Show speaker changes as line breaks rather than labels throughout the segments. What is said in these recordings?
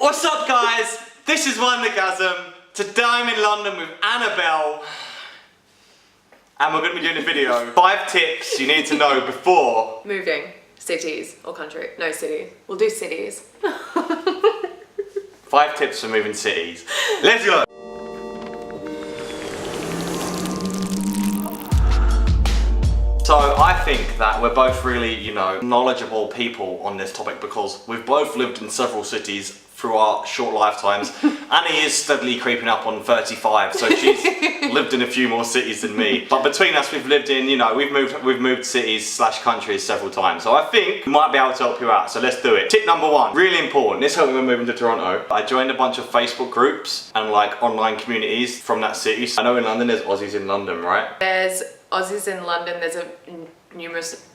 What's up guys? This is Wandergasm. Today I'm in London with Annabelle and we're going to be doing a video. 5 tips you need to know before
moving. Cities or country. No, city. We'll do cities.
5 tips for moving cities. Let's go! So I think that we're both really, knowledgeable people on this topic because we've both lived in several cities through our short lifetimes. Annie is steadily creeping up on 35, so she's lived in a few more cities than me. But between us, we've lived in, we've moved cities / countries several times. So I think we might be able to help you out. So let's do it. Tip number 1, really important. This helped me when moving to Toronto. I joined a bunch of Facebook groups and online communities from that city. I know in London there's Aussies in London, right?
There's Aussies in London. There's numerous.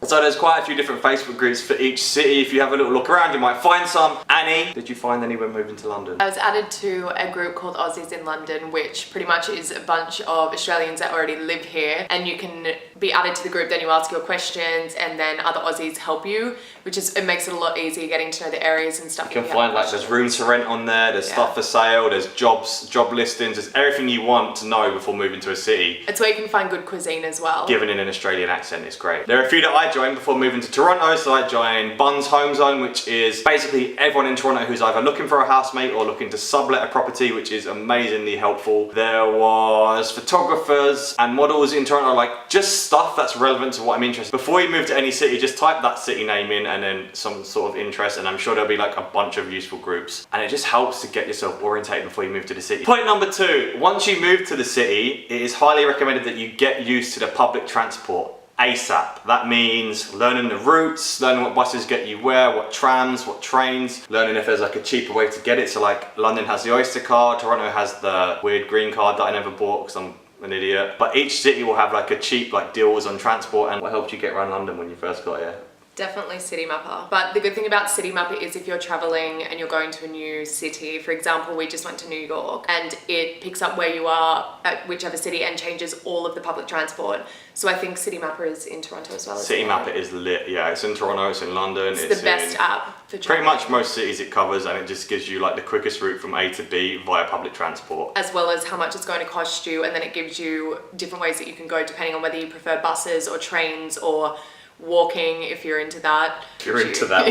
So there's quite a few different Facebook groups for each city. If you have a little look around, you might find some. Annie, did you find any when moving to London?
I was added to a group called Aussies in London, which pretty much is a bunch of Australians that already live here. And you can be added to the group, then you ask your questions, and then other Aussies help you, it makes it a lot easier getting to know the areas and stuff.
You can find there's rooms to rent on there, there's stuff for sale, there's job listings, there's everything you want to know before moving to a city.
It's where you can find good cuisine as well.
Given in an Australian accent, it's great. There are a few that I joined before moving to Toronto. So I joined Bun's Home Zone, which is basically everyone in Toronto who's either looking for a housemate or looking to sublet a property, which is amazingly helpful. There was photographers and models in Toronto, just stuff that's relevant to what I'm interested in. Before you move to any city, just type that city name in and then some sort of interest, and I'm sure there'll be a bunch of useful groups. And it just helps to get yourself orientated before you move to the city. Point number 2, once you move to the city, it is highly recommended that you get used to the public transport ASAP. That means learning the routes, learning what buses get you where, what trams, what trains, learning if there's a cheaper way to get it. So London has the Oyster card, Toronto has the weird green card that I never bought because I'm an idiot. But each city will have a cheap deals on transport. And what helped you get around London when you first got here?
Definitely City Mapper. But the good thing about City Mapper is if you're traveling and you're going to a new city, for example, we just went to New York, and it picks up where you are at whichever city and changes all of the public transport. So I think City Mapper is in Toronto as well.
City Mapper is lit, yeah. It's in Toronto, it's in London.
It's the best app for traveling.
Pretty much most cities it covers, and it just gives you the quickest route from A to B via public transport. As
well as how much it's going to cost you, and then it gives you different ways that you can go depending on whether you prefer buses or trains or walking, if you're into that.
If you're into that,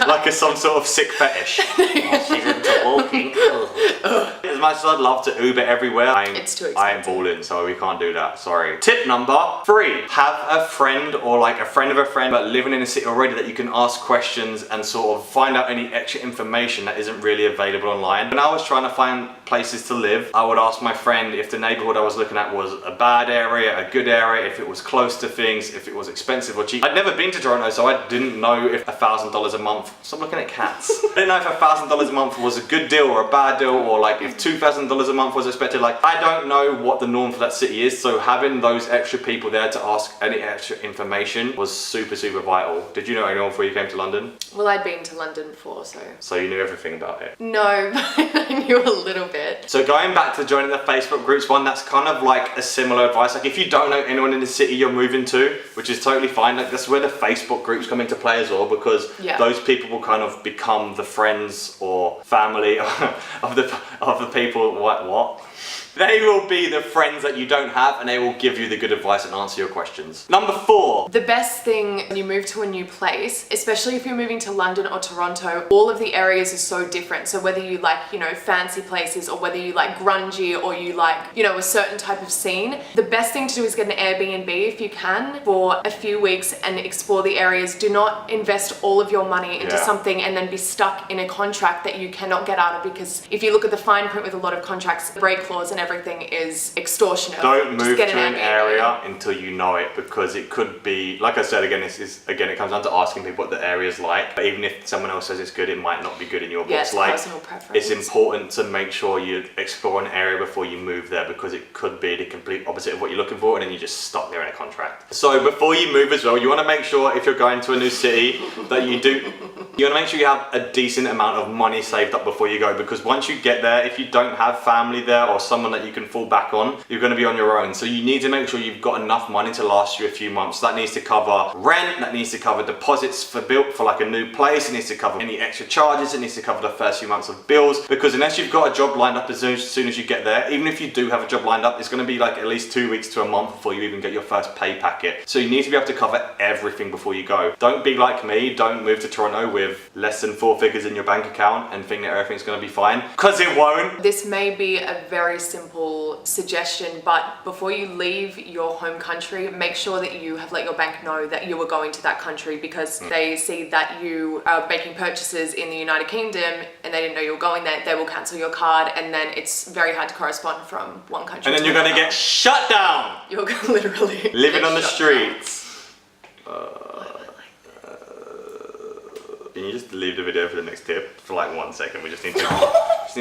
like some sort of sick fetish. Oh, she's into walking. As much as I'd love to Uber everywhere,
it's too expensive.
I ain't balling, so we can't do that, sorry. Tip number 3, have a friend or a friend of a friend but living in a city already that you can ask questions and sort of find out any extra information that isn't really available online. When I was trying to find places to live, I would ask my friend if the neighborhood I was looking at was a bad area, a good area, if it was close to things, if it was expensive or cheap. I'd never been to Toronto, so I didn't know if $1,000 a month, stop looking at cats. I didn't know if $1,000 a month was a good deal or a bad deal, or if $2,000 a month was expected. I don't know what the norm for that city is, so having those extra people there to ask any extra information was super, super vital. Did you know anyone before you came to London?
Well, I'd been to London before, so.
So you knew everything about it?
No, but I knew a little bit.
So going back to joining the Facebook groups, one that's kind of a similar advice. If you don't know anyone in the city you're moving to, which is totally fine, that's where the Facebook groups come into play as well, because those people will kind of become the friends or family of the people. What? They will be the friends that you don't have, and they will give you the good advice and answer your questions. Number 4.
The best thing when you move to a new place, especially if you're moving to London or Toronto, all of the areas are so different. So whether you fancy places, or whether you like grungy, or you a certain type of scene, the best thing to do is get an Airbnb if you can for a few weeks and explore the areas. Do not invest all of your money into something and then be stuck in a contract that you cannot get out of, because if you look at the fine print with a lot of contracts, the break clause and everything is extortionate.
Don't move to an area until you know it, because it could be, like I said, again, it comes down to asking people what the area's like. But even if someone else says it's good, it might not be good in your books.
Personal preference.
It's important to make sure you explore an area before you move there, because it could be the complete opposite of what you're looking for, and then you just stuck there in a contract. So before you move as well, you want to make sure, if you're going to a new city, that you want to make sure you have a decent amount of money saved up before you go, because once you get there, if you don't have family there or someone someone that you can fall back on, you're going to be on your own. So you need to make sure you've got enough money to last you a few months. So that needs to cover rent, that needs to cover deposits for like a new place, it needs to cover any extra charges, it needs to cover the first few months of bills, because unless you've got a job lined up as soon as you get there, even if you do have a job lined up, it's going to be like at least 2 weeks to a month before you even get your first pay packet. So you need to be able to cover everything before you go. Don't be like me, don't move to Toronto with less than 4 figures in your bank account and think that everything's going to be fine, because it won't.
This may be a very simple suggestion, but before you leave your home country, make sure that you have let your bank know that you are going to that country, because they see that you are making purchases in the United Kingdom and they didn't know you were going there, they will cancel your card, and then it's very hard to correspond from one country
and then
to
you're going to
another.
get shut down.
You're going to literally
living
get
on the
shut
streets. Can you just leave the video for the next tip for like 1 second? We just need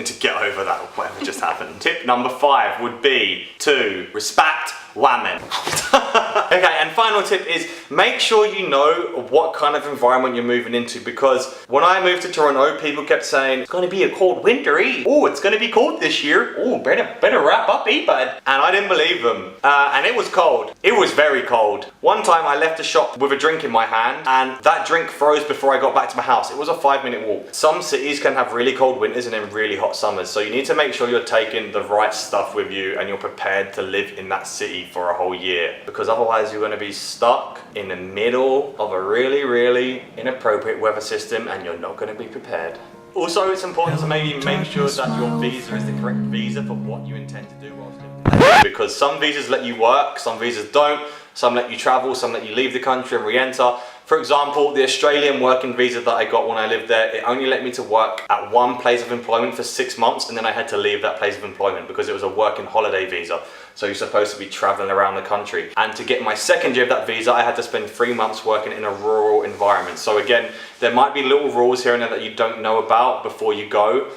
to get over that, whatever just happened. Tip number 5 would be to respect women. Okay, and final tip is make sure you know what kind of environment you're moving into, because when I moved to Toronto, people kept saying it's going to be a cold winter, oh, it's going to be cold this year, oh, better wrap up, bud. And I didn't believe them, and it was cold. It was very cold. One time I left a shop with a drink in my hand, and that drink froze before I got back to my house. It was a 5-minute walk. Some cities can have really cold winters and then really hot summers, so you need to make sure you're taking the right stuff with you and you're prepared to live in that city for a whole year, because otherwise you're going to be stuck in the middle of a really, really inappropriate weather system and you're not going to be prepared. Also, it's important to maybe make sure that your visa is the correct visa for what you intend to do whilst living there. Because some visas let you work, some visas don't, some let you travel, some let you leave the country and re-enter. For example, the Australian working visa that I got when I lived there, it only let me to work at one place of employment for 6 months, and then I had to leave that place of employment because it was a working holiday visa. So you're supposed to be traveling around the country. And to get my second year of that visa, I had to spend 3 months working in a rural environment. So again, there might be little rules here and there that you don't know about before you go.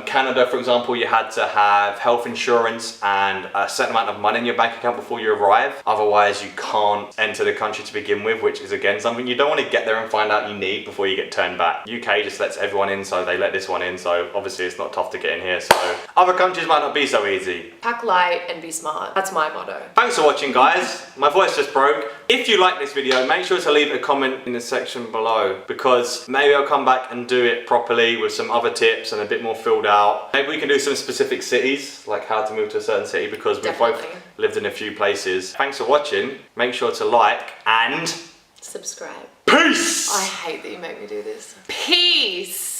Canada, for example, you had to have health insurance and a certain amount of money in your bank account before you arrive. Otherwise, you can't enter the country to begin with, which is again something you don't want to get there and find out you need before you get turned back. UK just lets everyone in, so they let this one in. So obviously it's not tough to get in here. So other countries might not be so easy.
Pack light and be smart. That's my motto.
Thanks for watching, guys. My voice just broke. If you like this video, make sure to leave a comment in the section below, because maybe I'll come back and do it properly with some other tips and a bit more filled out. Maybe we can do some specific cities, like how to move to a certain city, because we've both lived in a few places. Thanks for watching. Make sure to like and
subscribe.
Peace!
I hate that you make me do this. Peace!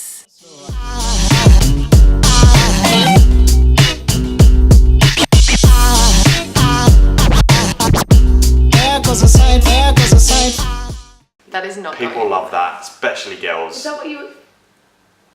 That is not.
People love that, especially girls.
Is that what you...